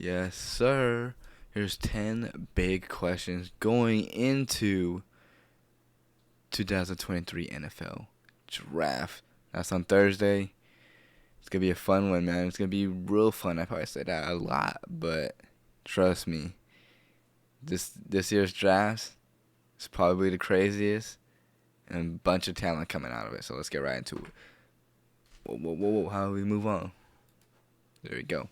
Yes, sir. Here's 10 big questions going into 2023 NFL Draft. That's on Thursday. It's going to be a fun one, man. It's going to be real fun. I probably say that a lot, but trust me, this year's draft is probably the craziest and a bunch of talent coming out of it. So let's get right into it. Whoa. How do we move on? There we go.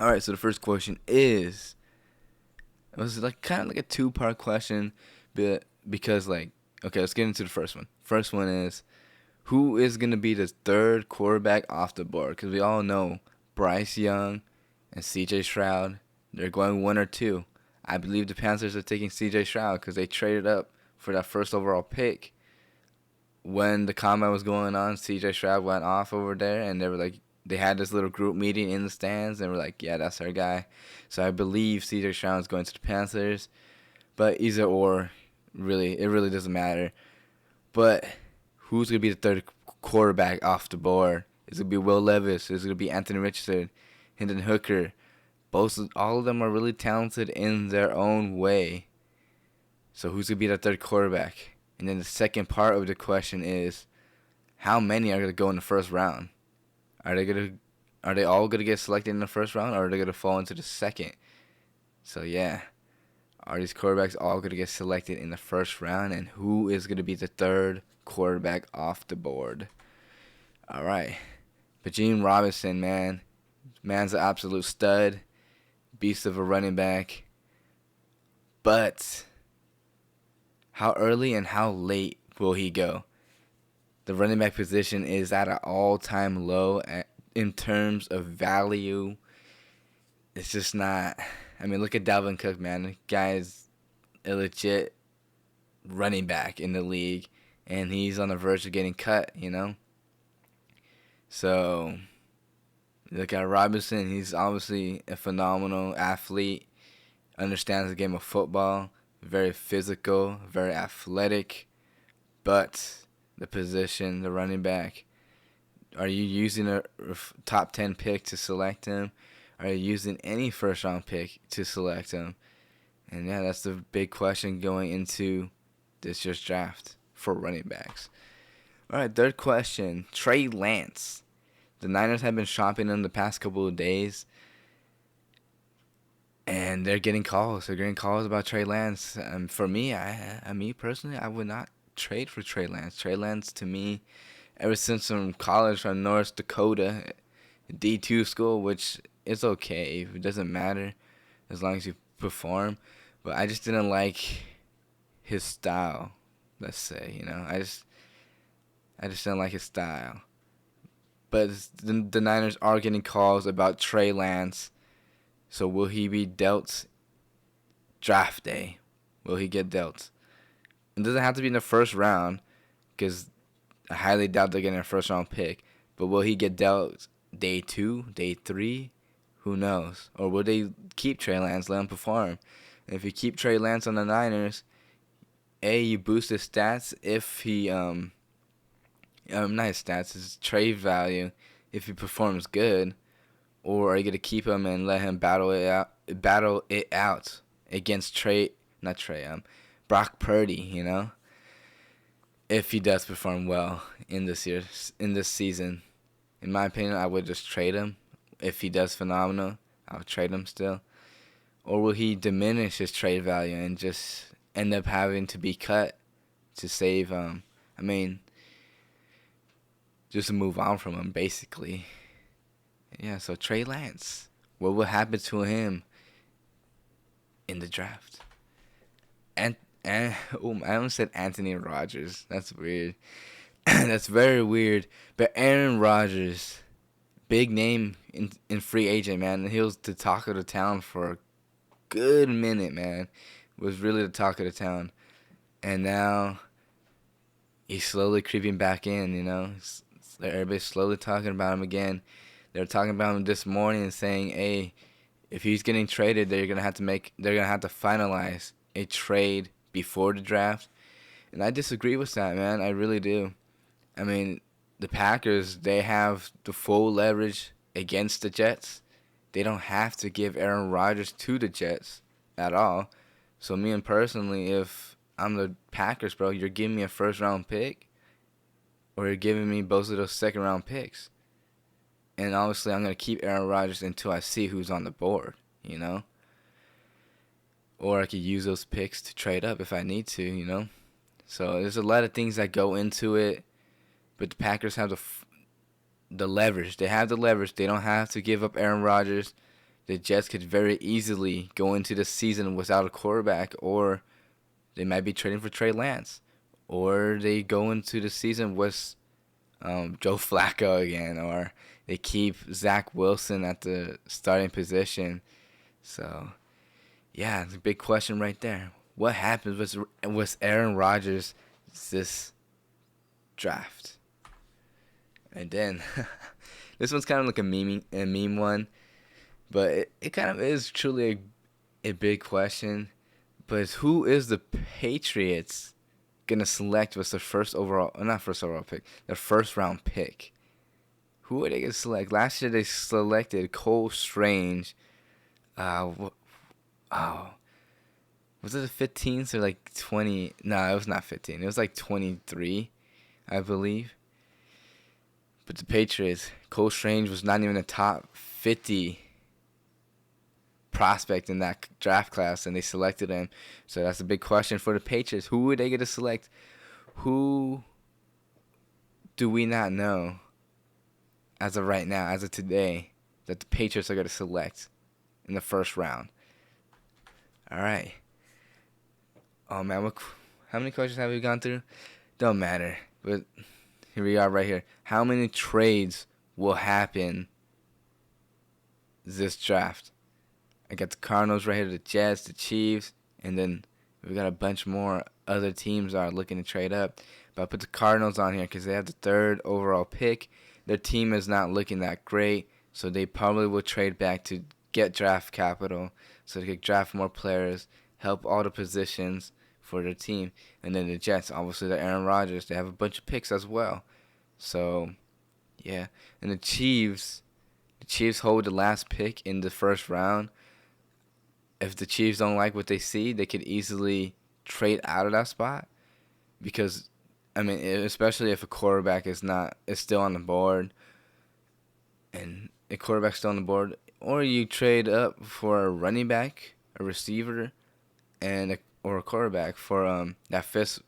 All right, so the first question is, it was like kind of like a two-part question, but because okay, let's get into the first one. First one is, who is gonna be the third quarterback off the board? Because we all know Bryce Young and C.J. Stroud, they're going one or two. I believe the Panthers are taking C.J. Stroud because they traded up for that first overall pick. When the combine was going on, C.J. Stroud went off over there, and they had this little group meeting in the stands, and we're like, yeah, that's our guy. So I believe C.J. Stroud is going to the Panthers, but either or, it really doesn't matter. But who's gonna be the third quarterback off the board? Is it gonna be Will Levis? Is it gonna be Anthony Richardson, Hendon Hooker? All of them are really talented in their own way. So who's gonna be the third quarterback? And then the second part of the question is, how many are gonna go in the first round? Are they all gonna get selected in the first round, or are they gonna fall into the second? So yeah, are these quarterbacks all gonna get selected in the first round, and who is gonna be the third quarterback off the board? All right, Bijan Robinson, man's an absolute stud, beast of a running back. But how early and how late will he go? The running back position is at an all-time low in terms of value. It's just not. I mean, look at Dalvin Cook, man. The guy is a legit running back in the league, and he's on the verge of getting cut, So, look at Robinson. He's obviously a phenomenal athlete, understands the game of football, very physical, very athletic, but the position, the running back, are you using a top 10 pick to select him? Are you using any first round pick to select him? And yeah, that's the big question going into this year's draft for running backs. All right, third question, Trey Lance. The Niners have been shopping him the past couple of days, and they're getting calls. They're getting calls about Trey Lance. For me, me personally, I would not trade for Trey Lance. Trey Lance, to me, ever since from college from North Dakota, D2 school, which is okay. It doesn't matter as long as you perform. But I just didn't like his style, let's say. I just didn't like his style. But the Niners are getting calls about Trey Lance. So will he be dealt draft day? Will he get dealt? It doesn't have to be in the first round, because I highly doubt they're getting a first round pick. But will he get dealt day 2, day 3? Who knows? Or will they keep Trey Lance, let him perform? And if you keep Trey Lance on the Niners, you boost his stats if he not his stats, his trade value if he performs good. Or are you gonna keep him and let him battle it out against Brock Purdy, if he does perform well in this season. In my opinion, I would just trade him. If he does phenomenal, I would trade him still. Or will he diminish his trade value and just end up having to be cut to save just to move on from him, basically. Yeah, so Trey Lance, what will happen to him in the draft? And I almost said Anthony Rodgers. That's weird. That's very weird. But Aaron Rodgers, big name in free agent, man. He was the talk of the town for a good minute, man. Was really the talk of the town. And now he's slowly creeping back in, Everybody's slowly talking about him again. They were talking about him this morning and saying, hey, if he's getting traded, they're gonna have to finalize a trade before the draft. And I disagree with that, man. I really do. I mean, the Packers, they have the full leverage against the Jets. they don't have to give Aaron Rodgers to the Jets at all. So me and personally, if I'm the Packers, bro, you're giving me a first round pick, or you're giving me both of those second round picks. And obviously, I'm gonna keep Aaron Rodgers until I see who's on the board, you know. Or I could use those picks to trade up if I need to, you know. So there's a lot of things that go into it, but the Packers have the leverage. They have the leverage. They don't have to give up Aaron Rodgers. The Jets could very easily go into the season without a quarterback, or they might be trading for Trey Lance, or they go into the season with Joe Flacco again, or they keep Zach Wilson at the starting position. So, yeah, it's a big question right there. What happens with Aaron Rodgers this draft? And then, this one's kind of like a meme one, but it kind of is truly a big question. But who is the Patriots gonna select with their not first overall pick, their first round pick? Who are they gonna select? Last year they selected Cole Strange. Oh, was it the 15th or like 20? No, it was not 15. It was like 23, I believe. But the Patriots, Cole Strange was not even a top 50 prospect in that draft class, and they selected him. So that's a big question for the Patriots. Who are they going to select? Who do we not know as of right now, as of today, that the Patriots are going to select in the first round? All right. Oh, man, how many questions have we gone through? Don't matter. But here we are right here. How many trades will happen this draft? I got the Cardinals right here, the Jets, the Chiefs, and then we got a bunch more other teams that are looking to trade up. But I put the Cardinals on here because they have the 3rd overall pick. Their team is not looking that great, so they probably will trade back to get draft capital so they can draft more players, help all the positions for their team. And then the Jets, obviously, the Aaron Rodgers, they have a bunch of picks as well. So, yeah. And the Chiefs hold the last pick in the first round. If the Chiefs don't like what they see, they could easily trade out of that spot. Because, I mean, especially if a quarterback is still on the board, and a quarterback's still on the board, or you trade up for a running back, a receiver, or a quarterback for that fifth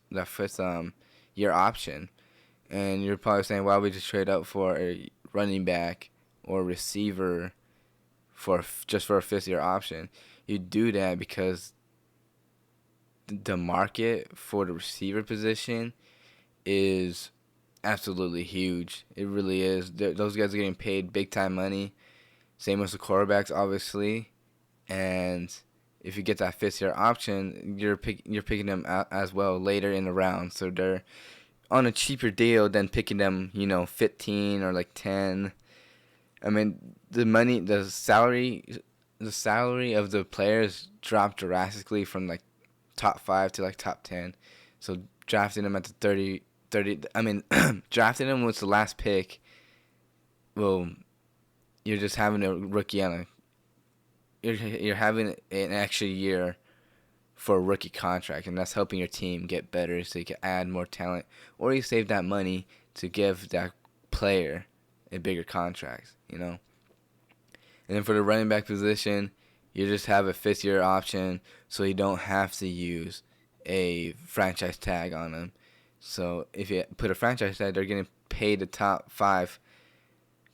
year option. And you're probably saying, why would we just trade up for a running back or receiver just for a 5th year option? You do that because the market for the receiver position is absolutely huge. It really is. Those guys are getting paid big time money. Same as the quarterbacks, obviously. And if you get that 5th year option, you're picking them out as well later in the round. So they're on a cheaper deal than picking them, 15 or like 10. I mean, the salary of the players dropped drastically from like top 5 to like top 10. So drafting them at the 30, drafting them with the last pick, well, you're just having a rookie you're having an extra year for a rookie contract, and that's helping your team get better so you can add more talent, or you save that money to give that player a bigger contract, And then for the running back position, you just have a 5th year option, so you don't have to use a franchise tag on them. So if you put a franchise tag, they're getting paid the top 5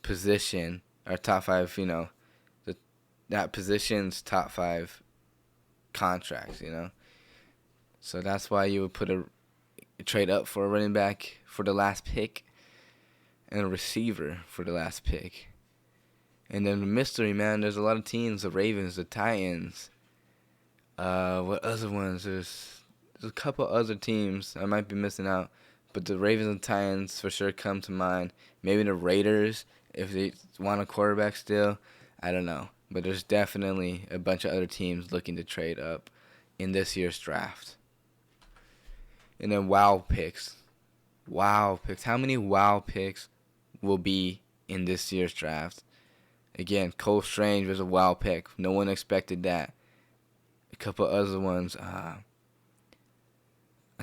position, or top 5, that position's top 5 contracts, So that's why you would put a trade up for a running back for the last pick and a receiver for the last pick. And then the mystery, man, there's a lot of teams, the Ravens, the Titans. What other ones? There's a couple other teams I might be missing out, but the Ravens and Titans for sure come to mind. Maybe the Raiders, if they want a quarterback still. I don't know. But there's definitely a bunch of other teams looking to trade up in this year's draft. And then wow picks. How many wow picks will be in this year's draft? Again, Cole Strange was a wild pick. No one expected that. A couple other ones. I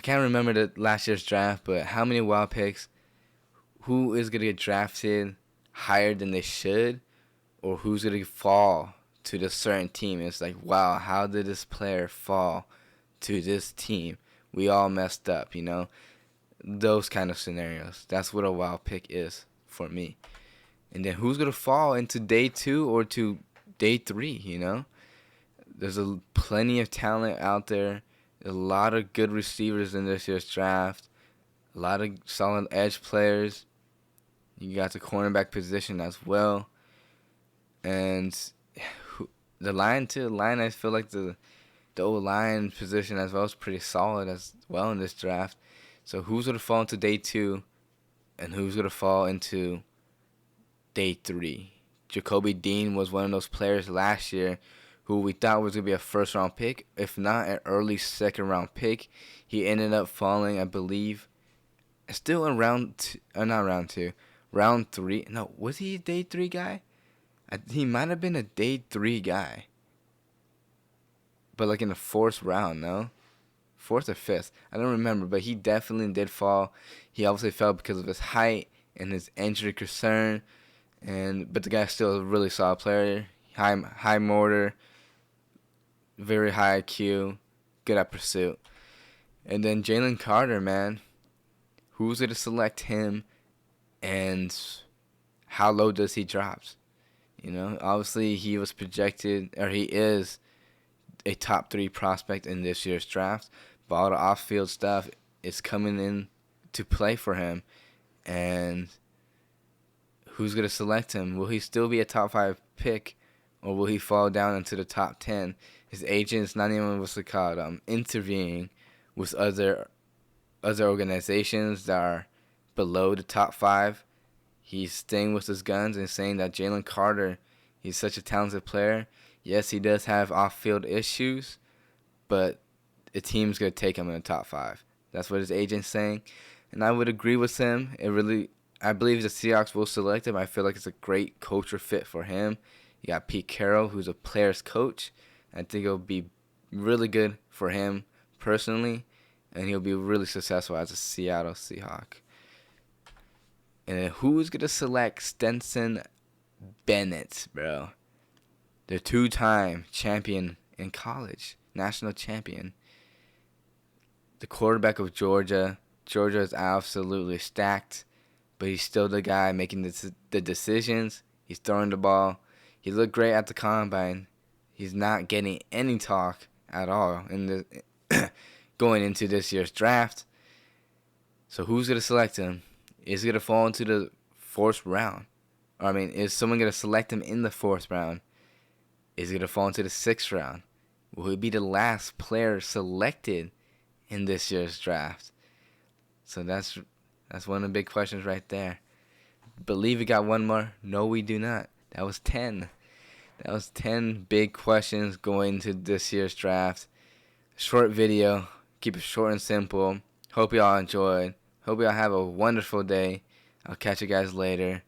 can't remember the last year's draft, but how many wild picks? Who is going to get drafted higher than they should? Or who's going to fall to this certain team? It's like, wow, how did this player fall to this team? We all messed up, you know? Those kind of scenarios. That's what a wild pick is for me. And then who's going to fall into day 2 or to day 3, you know? There's plenty of talent out there. A lot of good receivers in this year's draft. A lot of solid edge players. You got the cornerback position as well. And the line, too. The line, I feel like the O-line position as well is pretty solid as well in this draft. So who's going to fall into day 2 and who's going to fall into day 3? Jacoby Dean was one of those players last year who we thought was going to be a first-round pick, if not an early second-round pick. He ended up falling, I believe, still in round 3. No, was he a day 3 guy? He might have been a day 3 guy. But like in the 4th round, no? 4th or 5th. I don't remember, but he definitely did fall. He obviously fell because of his height and his injury concern. But the guy's still a really solid player. High motor, very high IQ, good at pursuit. And then Jalen Carter, man. Who's going to select him and how low does he drop? You know, obviously he was projected, or he is a top 3 prospect in this year's draft. But all the off-field stuff is coming in to play for him. And who's going to select him? Will he still be a top 5 pick, or will he fall down into the top 10? His agent's not even interviewing with other organizations that are below the top 5. He's staying with his guns and saying that Jalen Carter, he's such a talented player. Yes, he does have off-field issues, but the team's going to take him in the top 5. That's what his agent's saying. And I would agree with him. I believe the Seahawks will select him. I feel like it's a great culture fit for him. You got Pete Carroll, who's a player's coach. I think it'll be really good for him personally, and he'll be really successful as a Seattle Seahawk. And who's going to select Stetson Bennett, bro? The 2-time champion in college, national champion. The quarterback of Georgia. Georgia is absolutely stacked, but he's still the guy making the decisions. He's throwing the ball. He looked great at the combine. He's not getting any talk at all in going into this year's draft. So who's going to select him? Is he going to fall into the 4th round? Is someone going to select him in the 4th round? Is he going to fall into the 6th round? Will he be the last player selected in this year's draft? So that's one of the big questions right there. Believe we got one more? No, we do not. That was 10. That was 10 big questions going into this year's draft. Short video. Keep it short and simple. Hope y'all enjoyed. Hope y'all have a wonderful day. I'll catch you guys later.